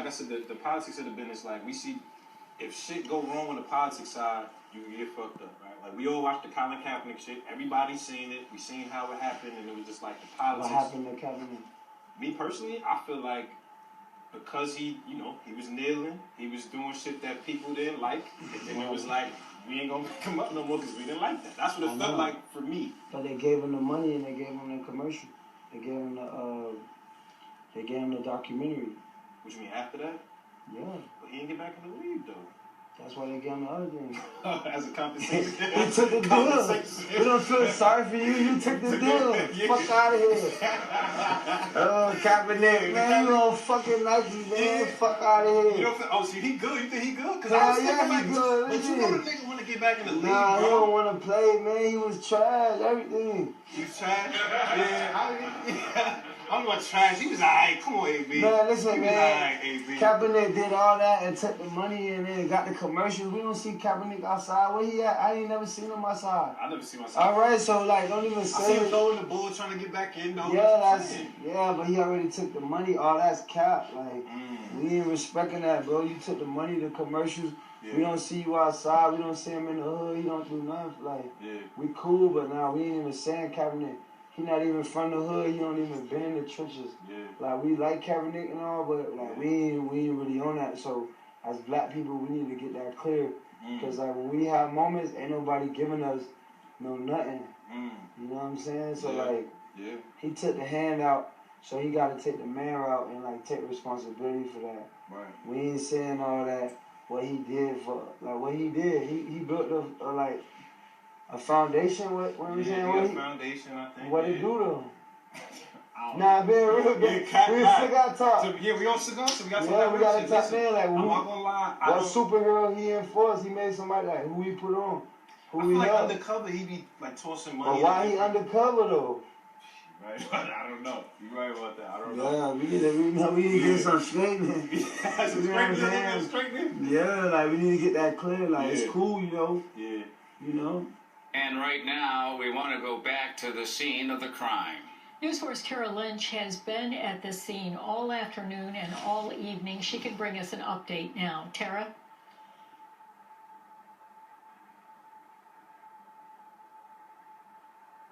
like I said, the politics of the business, like we see, if shit go wrong on the politics side, you get fucked up, right? Like we all watched the Colin Kaepernick shit. Everybody's seen it. We seen how it happened, and it was just like the politics. What happened to Kaepernick? Me personally, I feel like because he was kneeling, he was doing shit that people didn't like, and it was like, we ain't gonna pick him up no more because we didn't like that. That's what it felt like for me. But they gave him the money and they gave him the commercial. They gave him the documentary. What you mean after that? Yeah. But he didn't get back in the league though. That's why they gave him the other thing. As a compensation. He took the deal. We don't feel sorry for you. You took the deal. Yeah. Fuck out of here. Oh, Kaepernick, man, you on fucking Nike, man. Yeah. Fuck out of here. You don't feel, oh, so he good? You think he good? Because I was thinking like, he good. but you know the nigga want to get back in the league, Nah, bro. he don't want to play, man. He was trash, everything. He was trash? Yeah. I'm going trash. He was alright. Come on, AB. Man, listen, man. AB. Kaepernick did all that and took the money and then got the commercials. We don't see Kaepernick outside. Where he at? I ain't never seen him outside. I never seen him outside. All right, so like, don't even say. I see him throwing the ball, trying to get back in, though. Yeah, but he already took the money. All that's cap. Like, we ain't respecting that, bro. You took the money, the commercials. Yeah. We don't see you outside. We don't see him in the hood. He don't do nothing. Like, we cool, but now we ain't even saying Kaepernick. He not even from the hood. He don't even been in the trenches. Yeah. Like, we like Kaepernick and all, but like we ain't really on that. So as black people, we need to get that clear. Because like when we have moments, ain't nobody giving us nothing. You know what I'm saying? So like, he took the handout, so he got to take the man route and like take responsibility for that. Right. We ain't saying all that. What he did for what he did. He built a foundation. What I'm saying? What foundation, I think. What it do though? Nah, being real, we cigar talk. So, we on cigar, so we got we got to talk in. Like, I'm not gonna lie. What superhero he enforced? He made somebody like who he put on. I feel like undercover, he be like tossing money. But why he undercover though? Right, I don't know. You're right about that. I don't know. Yeah, we need to get some straightening. Yeah, like we need to get that clear. Like it's cool, you know. Yeah. You know. And right now, we want to go back to the scene of the crime. News 4's Kara Lynch has been at the scene all afternoon and all evening. She can bring us an update now. Tara?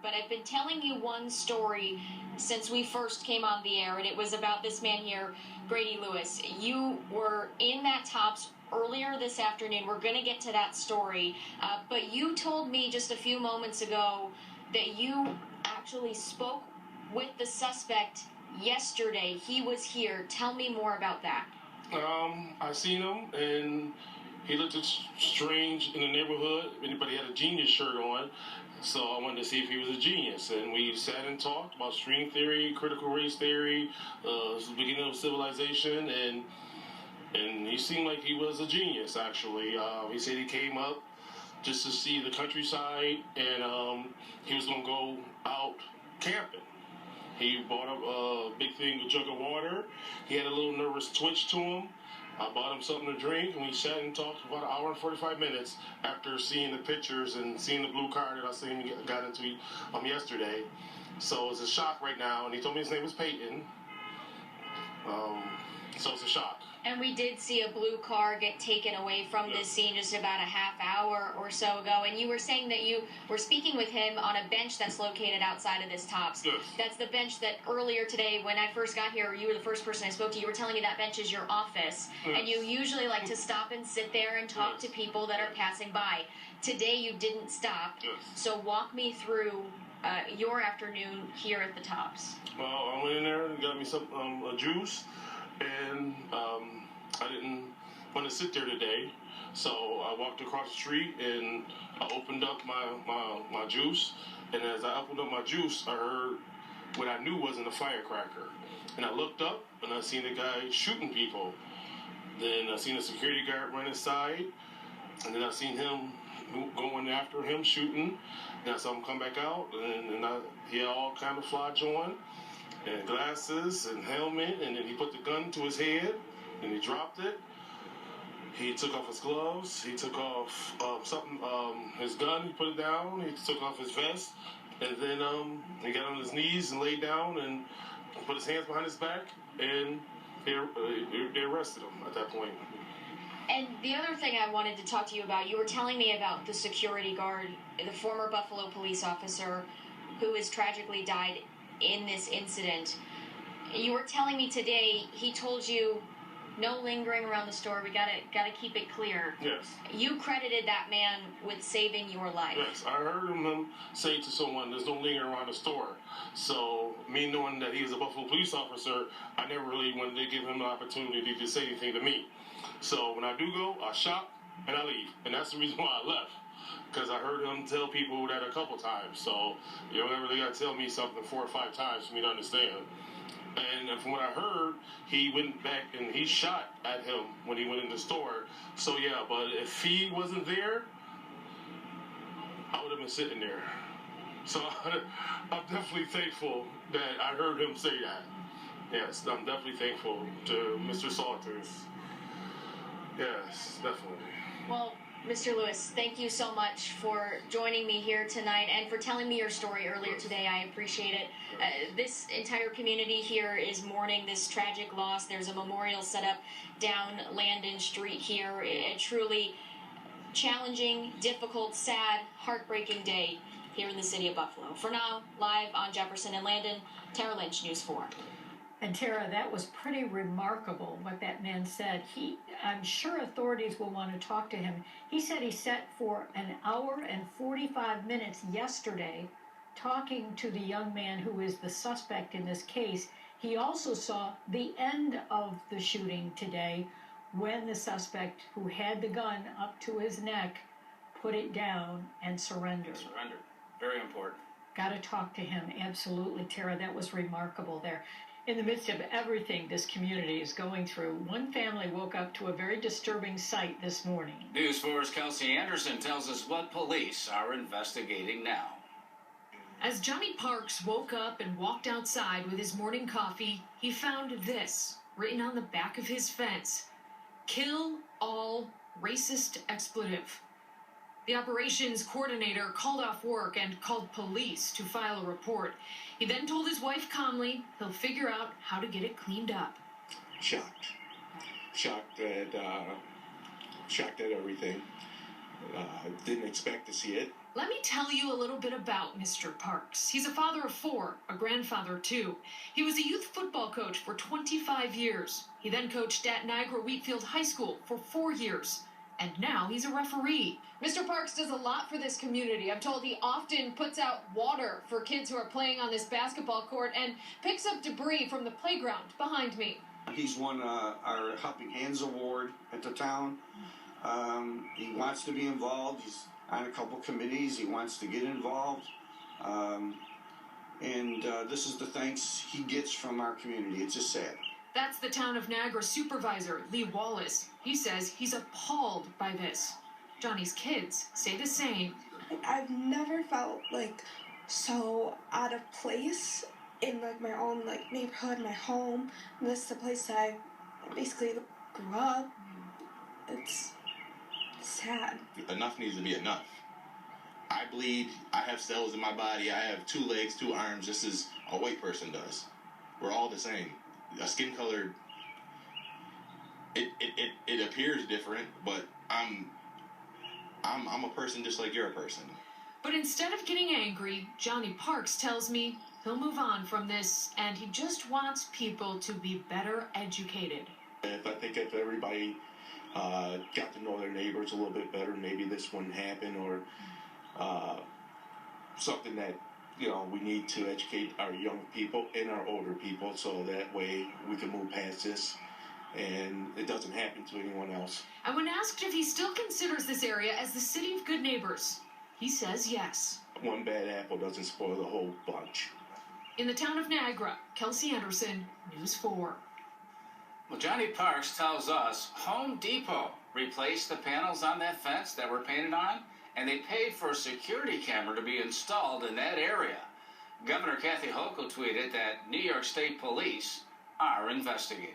But I've been telling you one story since we first came on the air, and it was about this man here, Grady Lewis. You were in that Tops earlier this afternoon. We're going to get to that story. But you told me just a few moments ago that you actually spoke with the suspect yesterday. He was here. Tell me more about that. I seen him, and he looked strange in the neighborhood. Anybody had a genius shirt on. So I wanted to see if he was a genius. And we sat and talked about string theory, critical race theory, the beginning of civilization, and he seemed like he was a genius, actually. He said he came up just to see the countryside, and he was going to go out camping. He bought a big thing, a jug of water. He had a little nervous twitch to him. I bought him something to drink, and we sat and talked for about an hour and 45 minutes after seeing the pictures and seeing the blue car that I seen him got into yesterday. So it's a shock right now, and he told me his name was Peyton. So it's a shock. And we did see a blue car get taken away from this scene just about a half hour or so ago. And you were saying that you were speaking with him on a bench that's located outside of this Tops. Yes. That's the bench that earlier today, when I first got here, you were the first person I spoke to. You were telling me that bench is your office. Yes. And you usually like to stop and sit there and talk to people that are passing by. Today you didn't stop. Yes. So walk me through your afternoon here at the Tops. Well, I went in there and got me some a juice. And I didn't want to sit there today, so I walked across the street and I opened up my juice. And as I opened up my juice, I heard what I knew wasn't a firecracker. And I looked up and I seen a guy shooting people. Then I seen a security guard run inside, and then I seen him going after him shooting. And I saw him come back out, and he had all kind of flags on, and glasses and helmet, and then he put the gun to his head, and he dropped it. He took off his gloves. He took off his gun. He put it down. He took off his vest, and then he got on his knees and laid down and put his hands behind his back and they arrested him at that point. And the other thing I wanted to talk to you about, you were telling me about the security guard, the former Buffalo police officer who has tragically died in this incident. You were telling me today he told you no lingering around the store. We gotta keep it clear. Yes. You credited that man with saving your life. Yes, I heard him say to someone, "There's no lingering around the store." So, me knowing that he was a Buffalo police officer, I never really wanted to give him an opportunity to say anything to me. So when I do go, I shop and I leave, and that's the reason why I left. Because I heard him tell people that a couple times. So you don't really got to tell me something 4 or 5 times for me to understand. And from what I heard, he went back and he shot at him when he went in the store. So yeah, but if he wasn't there, I would have been sitting there. So I'm definitely thankful that I heard him say that. Yes, I'm definitely thankful to Mr. Salters. Yes, definitely. Well, Mr. Lewis, thank you so much for joining me here tonight and for telling me your story earlier today. I appreciate it. This entire community here is mourning this tragic loss. There's a memorial set up down Landon Street here. A truly challenging, difficult, sad, heartbreaking day here in the city of Buffalo. For now, live on Jefferson and Landon, Tara Lynch, News 4. And Tara, that was pretty remarkable what that man said. I'm sure authorities will want to talk to him. He said he sat for an hour and 45 minutes yesterday talking to the young man who is the suspect in this case. He also saw the end of the shooting today when the suspect who had the gun up to his neck put it down and surrendered. Surrendered. Very important. Got to talk to him. Absolutely, Tara. That was remarkable there. In the midst of everything this community is going through, one family woke up to a very disturbing sight this morning. News 4's Kelsey Anderson tells us what police are investigating now. As Johnny Parks woke up and walked outside with his morning coffee, he found this written on the back of his fence: "Kill all racist expletive." The operations coordinator called off work and called police to file a report. He then told his wife calmly he'll figure out how to get it cleaned up. Shocked at everything. Didn't expect to see it. Let me tell you a little bit about Mr. Parks. He's a father of 4, a grandfather too. He was a youth football coach for 25 years. He then coached at Niagara Wheatfield High School for 4 years. And now he's a referee. Mr. Parks does a lot for this community. I'm told he often puts out water for kids who are playing on this basketball court and picks up debris from the playground behind me. He's won our Helping Hands Award at the town. He wants to be involved. He's on a couple committees. He wants to get involved. And this is the thanks he gets from our community. It's just sad. That's the town of Niagara supervisor, Lee Wallace. He says he's appalled by this. Johnny's kids say the same. I've never felt so out of place in my own neighborhood, my home. And this is the place I basically grew up. It's sad. Enough needs to be enough. I bleed. I have cells in my body. I have 2 legs, 2 arms, just as a white person does. We're all the same. A skin color, it appears different, but I'm a person just like you're a person. But instead of getting angry, Johnny Parks tells me he'll move on from this, and he just wants people to be better educated. I think if everybody got to know their neighbors a little bit better, maybe this wouldn't happen, or something that we need to educate our young people and our older people so that way we can move past this and it doesn't happen to anyone else. And when asked if he still considers this area as the city of good neighbors, he says yes. One bad apple doesn't spoil the whole bunch. In the town of Niagara, Kelsey Anderson, News 4. Well, Johnny Parks tells us Home Depot replaced the panels on that fence that were painted on, and they paid for a security camera to be installed in that area. Governor Kathy Hochul tweeted that New York State Police are investigating.